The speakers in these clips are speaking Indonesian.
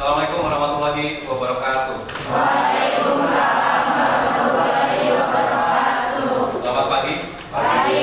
Assalamualaikum warahmatullahi wabarakatuh. Waalaikumsalam warahmatullahi wabarakatuh. Selamat pagi. Pagi.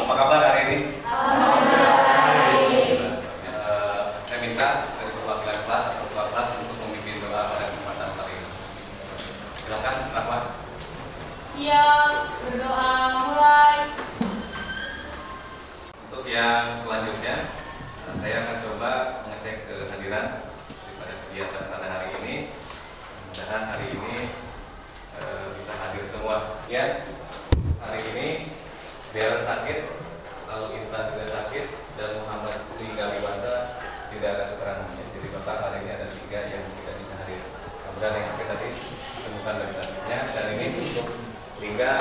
Apa kabar hari ini? Alhamdulillah baik. Saya minta dari perwakilan kelas atau ketua kelas untuk memimpin doa pada kesempatan kali ini. Silakan, Rahmat. Siap, berdoa mulai. Untuk yang selanjutnya, saya akan coba mengecek kehadiran pada kegiatan pada hari ini. Mudah-mudahan hari ini bisa hadir semua. Ya, hari ini Darren sakit, lalu Intan juga sakit, dan Muhammad Lingga Wiwasa tidak ada keterangannya. Jadi total hari ini ada 3 yang tidak bisa hadir. Kemudian yang sakit tadi disembuhkan dari sakitnya, dan ini untuk Lingga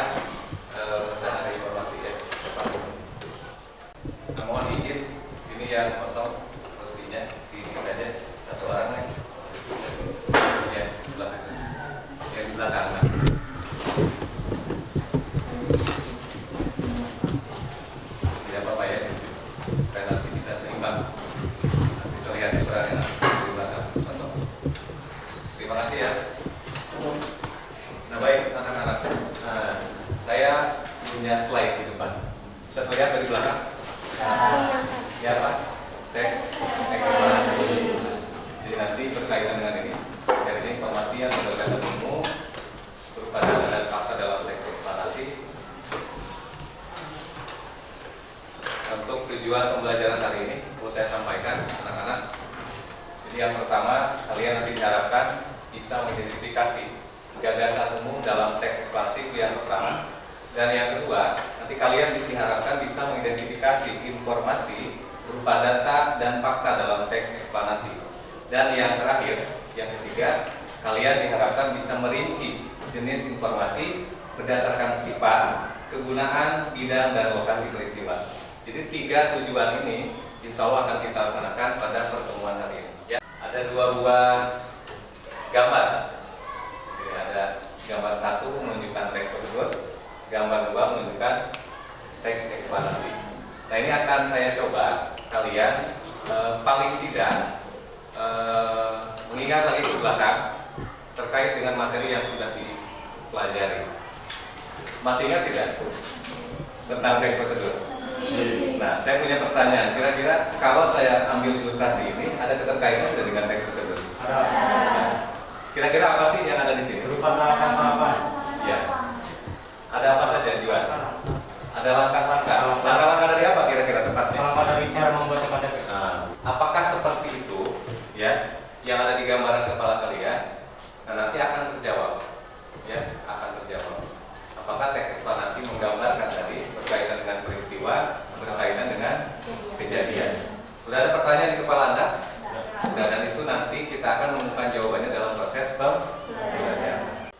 dan ada informasi ya cepat. Mohon izin, ini yang kosong kursinya diisi saja satu orang ya. Ya, sebelah situ. Yang di belakang. Tidak apa-apa ya, supaya nanti bisa seimbang. Nanti terlihat suaranya di belakang kosong. Terima kasih ya. Nah baik anak-anak, saya punya slide di depan. Bisa terlihat dari belakang? Ya Pak, teks eksplorasi. Jadi nanti berkaitan dengan ini, dari ini informasi yang berdasarkan ilmu berupa data dan fakta dalam teks eksplorasi. Untuk tujuan pembelajaran hari ini, perlu saya sampaikan anak-anak. Jadi yang pertama, kalian nanti diharapkan bisa mengidentifikasi gagasan umum dalam teks eksplorasi, itu yang pertama. Dan yang kedua, nanti kalian diharapkan bisa mengidentifikasi informasi berupa data dan fakta dalam teks eksplanasi. Dan yang terakhir, yang ketiga, kalian diharapkan bisa merinci jenis informasi berdasarkan sifat, kegunaan, bidang, dan lokasi peristiwa. Jadi 3 tujuan ini insya Allah akan kita laksanakan pada pertemuan hari ini. Ya, ada 2 buah gambar. Di sini ada gambar 1 menunjukkan teks tersebut. Gambar 2 menunjukkan teks eksplanasi. Nah ini akan saya coba kalian paling tidak mengingat lagi ke belakang terkait dengan materi yang sudah dipelajari. Masih ingat tidak tentang teks prosedur? Nah saya punya pertanyaan. Kira-kira kalau saya ambil ilustrasi ini ada keterkaitan tidak dengan teks prosedur? Ada. Kira-kira apa sih yang ada di sini? Berupa tahapan-tahapan. Ya. Ada apa saja Juan? Ada langkah-langkah. Langkah-langkah dari apa kira-kira tepatnya? Langkah dari cara membuat KTP. Nah, apakah seperti itu ya yang ada di gambaran kepala kalian? Nah, nanti akan terjawab. Ya, akan terjawab. Apakah teks eksplanasi menggambarkan tadi berkaitan dengan peristiwa, berkaitan dengan kejadian? Sudah ada pertanyaan di kepala Anda? Sudah, dan itu nanti kita akan menemukan jawabannya dalam proses pembelajaran.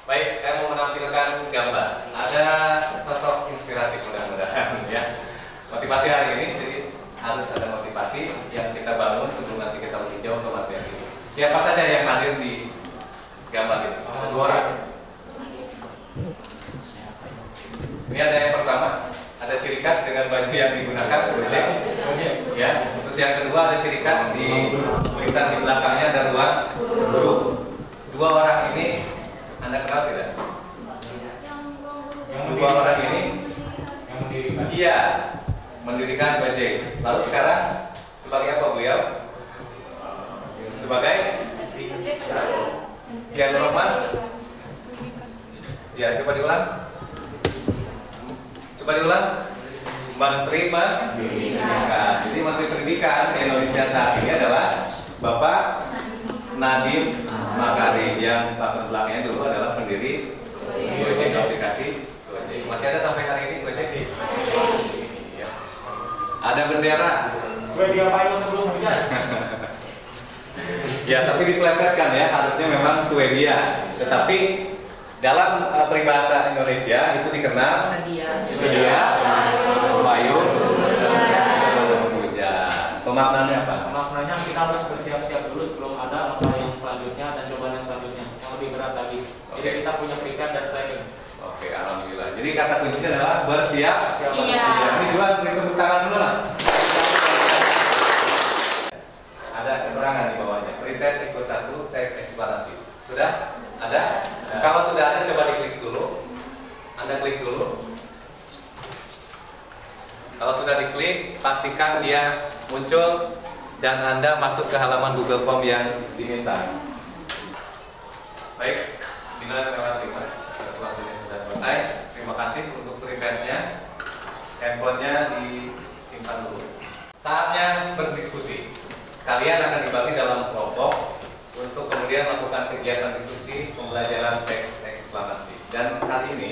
Baik, saya mau menampilkan gambar. Ada sosok inspiratif mudah-mudahan ya. Motivasi hari ini, jadi harus ada motivasi yang kita bangun sebelum nanti kita lebih jauh ke materi ini. Siapa saja yang hadir di gambar ini? Ada 2 orang. Ini ada yang pertama, ada ciri khas dengan baju yang digunakan Gojek. Ya, terus yang kedua ada ciri khas di tulisan di belakangnya ada ruang guru. 2 orang ini Anda kenal tidak? Yang 2 orang ini yang mendirikan. iya mendirikan Gojek. Lalu sekarang sebagai apa beliau? Sebagai Dian Rohman. Ya, coba diulang. Coba diulang. Menteri Pendidikan. Jadi Menteri Pendidikan di Indonesia saat ini adalah Bapak Nadiem Makarim, yang latar belakangnya dulu adalah pendiri Gojek, aplikasi Gojek. Masih ada sampai hari ini Gojek sih? Iya. Ada bendera. Sudah diapain sebelum hujan? Ya, tapi dipelesetkan ya, harusnya memang Swedia. Tetapi dalam peribahasa Indonesia itu dikenal sedia payung sebelum hujan. Pemaknaannya apa? Maknanya kita harus bersiap-siap dulu sebelum ada langkah yang selanjutnya dan cobaan yang selanjutnya yang lebih berat lagi. Jadi Oke. kita punya peringkat dan training. Oke, alhamdulillah. Jadi kata kuncinya adalah bersiap. Iya. Ini Juan, beri tepuk tangan dulu lah. Ada keterangan di bawahnya. Beri tes Eko 1 tes eksplanasi. Sudah? Ada? Kalau sudah ada, coba diklik dulu. Anda klik dulu. Kalau sudah diklik, pastikan dia muncul dan Anda masuk ke halaman Google Form yang diminta. Baik, 9:05. Waktunya sudah selesai. Terima kasih untuk pretestnya. Handphonenya disimpan dulu. Saatnya berdiskusi. Kalian akan dibagi dalam kelompok untuk kemudian melakukan kegiatan diskusi pembelajaran teks eksplanasi. Dan kali ini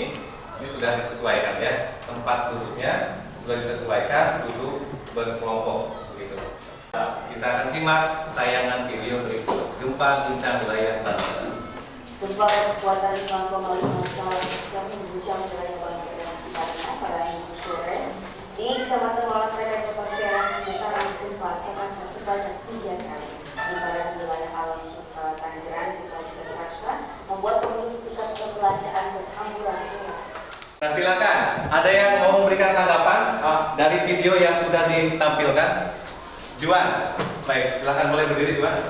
sudah disesuaikan ya, tempat duduknya sudah disesuaikan, duduk berkelompok begitu. Kita akan simak tayangan video berikut. Gempa guncang wilayah Banten. Gempa berkekuatan 5,5 skala Richter mengguncang wilayah Banten dan sekitarnya pada Minggu sore di Kecamatan Malangkara, Kota Serang. Getaran gempa terasa sebanyak 3 kali. Sementara di wilayah Alam Sutra Tangerang, gempa juga terasa membuat penduduk pusat perbelanjaan berhamburan keluar. Nah, silakan. Ada yang mau memberikan tanggapan dari video yang sudah ditampilkan? Juan, baik. Silakan, boleh berdiri, Juan.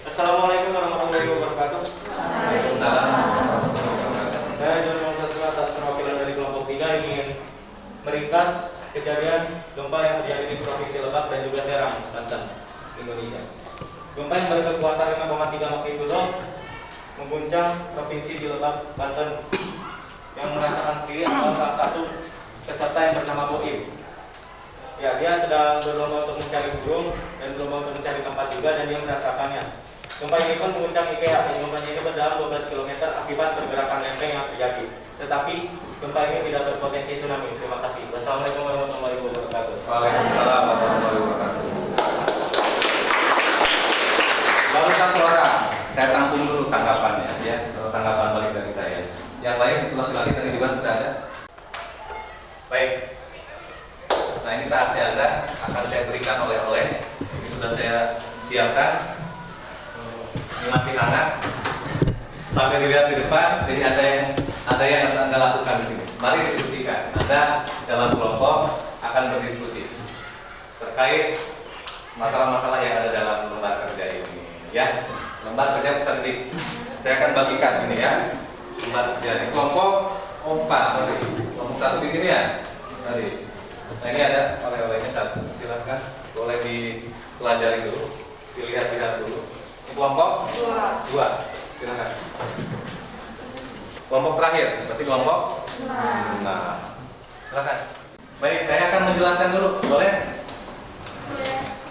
Assalamualaikum warahmatullahi wabarakatuh. Waalaikumsalam. Saya John Satu atas perwakilan dari kelompok 3 ingin meringkas kejadian gempa yang terjadi di Provinsi Lebak dan juga Serang, Banten, Indonesia. Gempa yang berkekuatan 5,3 magnitudo mengguncang provinsi di Lebak, Banten. Yang merasakan sendiri adalah salah satu peserta yang bernama Boim. Ya, dia sedang berlomba untuk mencari burung dan berlomba untuk mencari tempat juga, dan dia merasakannya. Gempa ini pun mengguncang IKEA. Gempanya ini berdalam 12 km akibat pergerakan lempeng yang terjadi. Tetapi gempa ini tidak berpotensi tsunami. Terima kasih. Wassalamualaikum warahmatullahi wabarakatuh. Waalaikumsalam warahmatullahi wabarakatuh. Baru satu orang. Saya tampung dulu tanggapannya ya, tanggapan balik dari saya. Yang lain laki-laki tadi juga sudah ada. Baik. Nah, ini saatnya Anda akan saya berikan oleh-oleh. Ini sudah saya siapkan. Ini masih hangat. Sampai dilihat di depan. Jadi ada yang harus Anda lakukan di sini. Mari diskusikan. Anda dalam kelompok akan berdiskusi terkait masalah-masalah yang ada dalam lembar kerja ini. Ya, lembar kerja peserta didik. Saya akan bagikan ini ya. Lembar kerja ini kelompok 4, kelompok 1 di sini ya. Tadi. Nah, ini ada oleh-olehnya 1. Silakan, boleh dipelajari dulu, dilihat-lihat dulu. Ini kelompok 2. Silakan. Kelompok terakhir, berarti kelompok 5. Silakan. Baik, saya akan menjelaskan dulu, boleh?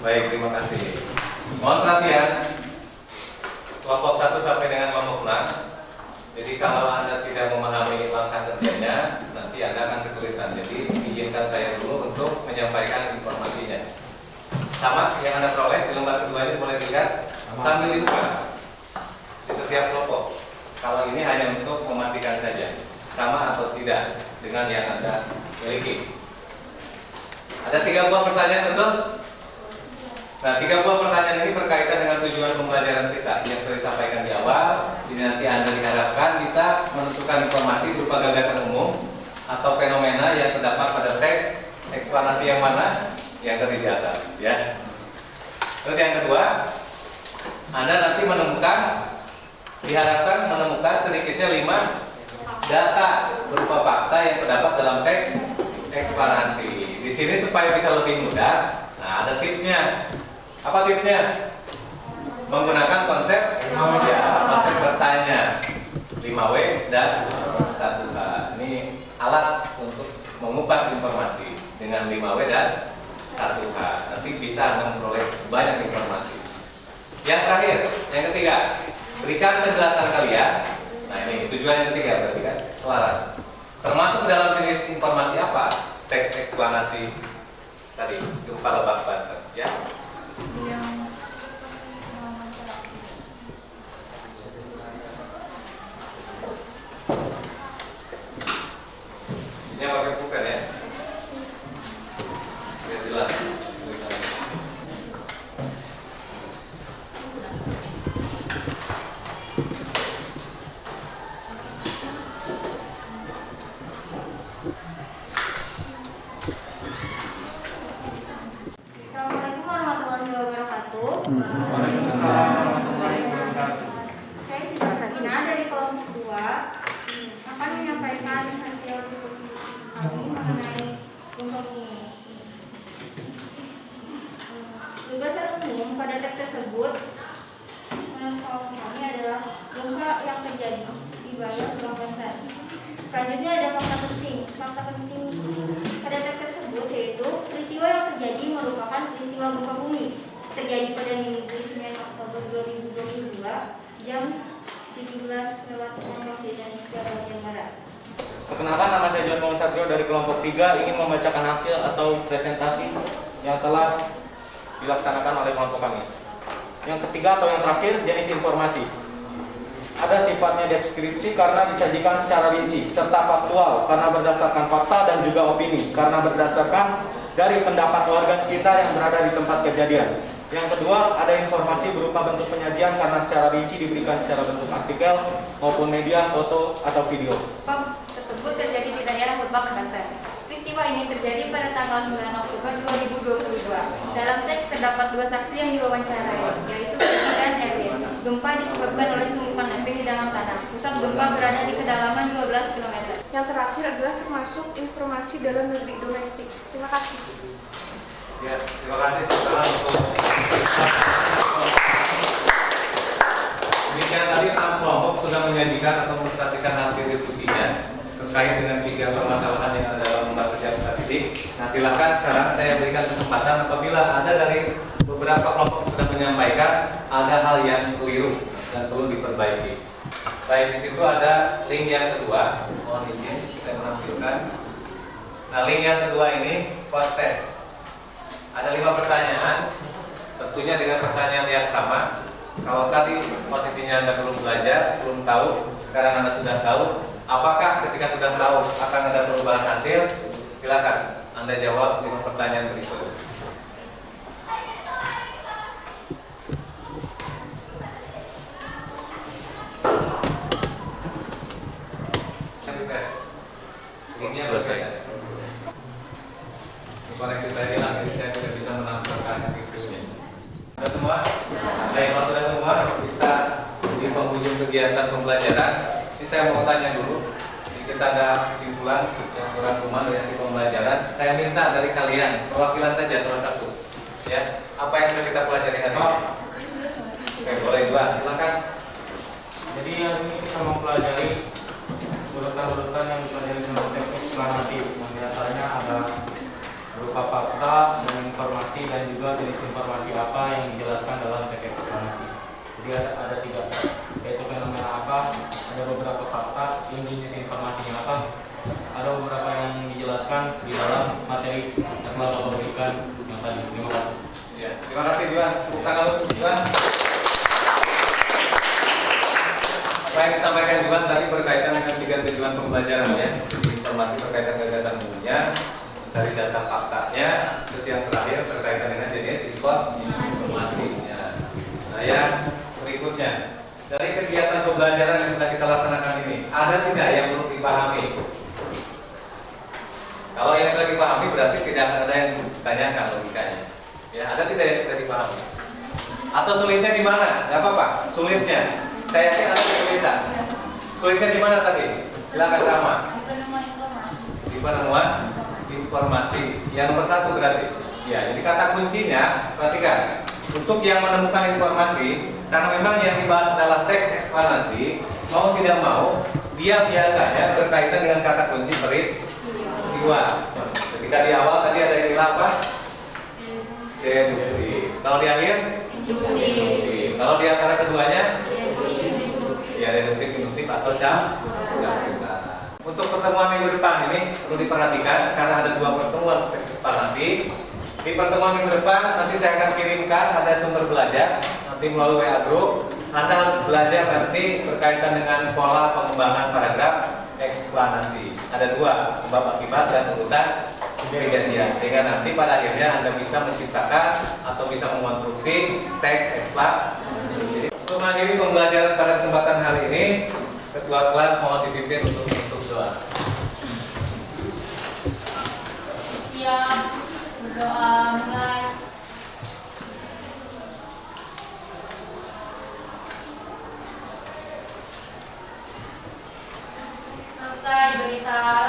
Baik, terima kasih. Mohon perhatian. Kelompok 1 sampai dengan kelompok 6. Jadi kalau Anda tidak memahami langkah kerjanya, nanti Anda akan kesulitan. Jadi izinkan saya dulu untuk menyampaikan informasinya. Sama yang Anda peroleh di lembar kedua ini boleh dilihat sambil dibuka di setiap kelompok. Kalau ini hanya untuk memastikan saja sama atau tidak dengan yang Anda miliki. Ada 3 buah pertanyaan, betul? Nah, 3 buah pertanyaan ini berkaitan dengan tujuan pembelajaran kita yang sudah disampaikan di awal. Jadi nanti Anda diharapkan bisa menentukan informasi berupa gagasan umum atau fenomena yang terdapat pada teks eksplanasi yang mana yang tadi di atas, ya. Terus yang kedua, Anda nanti diharapkan menemukan sedikitnya 5 data berupa fakta yang terdapat dalam teks eksplanasi. Di sini supaya bisa lebih mudah, nah ada tipsnya. Apa tipsnya? Menggunakan konsep konsep bertanya 5W dan 1H. Ini alat untuk mengupas informasi dengan 5W dan 1H. Nanti bisa Anda memperoleh banyak informasi. Yang terakhir, yang ketiga, berikan penjelasan kalian. Nah, ini tujuan yang ketiga berarti kan selaras. Termasuk dalam jenis informasi apa? Teks eksplanasi tadi, gempa Lebak Banten, ya. Ini pakai pulpen ya. Biar jelas. Assalamualaikum warahmatullahi wabarakatuh. akan menyampaikan hasil diskusi kami mengenai gempa bumi. Gagasan umum pada teks tersebut menurut kami adalah gempa yang terjadi di wilayah Pulau Banten. Selanjutnya ada fakta penting. Fakta penting pada teks tersebut yaitu peristiwa yang terjadi merupakan peristiwa gempa bumi terjadi pada Minggu 9 Oktober 2022 jam 17:16 waktu Indonesia bagian barat. Perkenalkan, nama saya John Maung Satrio dari kelompok 3 ingin membacakan hasil atau presentasi yang telah dilaksanakan oleh kelompok kami. Yang ketiga atau yang terakhir, jenis informasi. Ada sifatnya deskripsi karena disajikan secara rinci, serta faktual karena berdasarkan fakta dan juga opini karena berdasarkan dari pendapat warga sekitar yang berada di tempat kejadian. Yang kedua, ada informasi berupa bentuk penyajian karena secara rinci diberikan secara bentuk artikel maupun media, foto, atau video. Gempa tersebut terjadi di daerah Lebak, Banten. Peristiwa ini terjadi pada tanggal 9 Oktober 2022. Dalam teks terdapat dua saksi yang diwawancarai, yaitu Vicky dan Erwin. Gempa disebabkan oleh tumpukan lempeng di dalam tanah. Pusat gempa berada di kedalaman 12 km. Yang terakhir adalah termasuk informasi dalam negeri domestik. Terima kasih. Ya, terima kasih teman-teman untuk demikian tadi 6 kelompok sudah menyajikan atau mempresentasikan hasil diskusinya terkait dengan 3 permasalahan yang ada dalam lembaga kerja pusat didik. Nah, silakan sekarang saya berikan kesempatan apabila ada dari beberapa kelompok sudah menyampaikan ada hal yang keliru dan perlu diperbaiki. Baik, di situ ada link yang kedua. Mohon izin saya menampilkan. Nah, link yang kedua ini post test. Ada 5 pertanyaan, tentunya dengan pertanyaan yang sama. Kalau tadi posisinya Anda belum belajar, belum tahu, sekarang Anda sudah tahu. Apakah ketika sudah tahu akan ada perubahan hasil? Silakan Anda jawab 5 pertanyaan berikut. Linknya selesai. Koneksi saya hilang, jadi saya tidak bisa menampilkan reviewnya. Sudah semua? Baik, kalau sudah semua, kita di penghujung kegiatan pembelajaran. Ini saya mau tanya dulu. Ini kita ada kesimpulan yang berangkuman dari hasil pembelajaran. Saya minta dari kalian perwakilan saja salah satu. Ya, apa yang sudah kita pelajari hari ini? Oke, boleh juga. Silakan. Jadi hari ini kita mempelajari urutan-urutan yang dipelajari dalam teks eksplanasi. Di antaranya ada berupa fakta dan informasi dan juga jenis informasi apa yang dijelaskan dalam teks eksplanasi. Jadi ada 3, yaitu fenomena apa, ada beberapa fakta, yang jenis informasinya apa, ada beberapa yang dijelaskan di dalam materi yang telah Bapak berikan yang tadi. Terima kasih. Ya, terima kasih Juan. Tepuk tangan untuk Juan. Apa yang disampaikan Juan tadi berkaitan dengan 3 tujuan pembelajarannya, informasi berkaitan gagasan umumnya, mencari data faktanya, terus yang terakhir berkaitan dengan jenis informasinya. Nah, yang berikutnya, dari kegiatan pembelajaran yang sudah kita laksanakan ini, ada tidak yang perlu dipahami? Kalau yang sudah dipahami berarti tidak ada yang ditanyakan logikanya. Ya, ada tidak yang tidak dipahami? Atau sulitnya di mana? Gak apa-apa, sulitnya. Saya yakin ada kesulitan. Sulitnya di mana tadi? Silakan Rama. Di penemuan informasi. Yang nomor 1 berarti. Ya, jadi kata kuncinya, perhatikan. Untuk yang menemukan informasi, karena memang yang dibahas adalah teks eksplanasi, mau tidak mau, dia biasanya berkaitan dengan kata kunci peristiwa. Ketika di awal tadi ada istilah apa? Deduktif. Kalau di akhir? Induktif. Kalau di antara keduanya? Ya, deduktif atau campuran. Untuk pertemuan minggu depan ini perlu diperhatikan karena ada 2 pertemuan teks eksplanasi. Di pertemuan minggu depan nanti saya akan kirimkan ada sumber belajar nanti melalui WA group. Anda harus belajar nanti berkaitan dengan pola pengembangan paragraf eksplanasi. Ada 2, sebab akibat dan urutan kejadian. Sehingga nanti pada akhirnya Anda bisa menciptakan atau bisa mengonstruksi teks eksplanasi. Untuk mengakhiri pembelajaran pada kesempatan hari ini, Ketua kelas mohon dipimpin untuk doa. Siap, berdoa mulai. rasa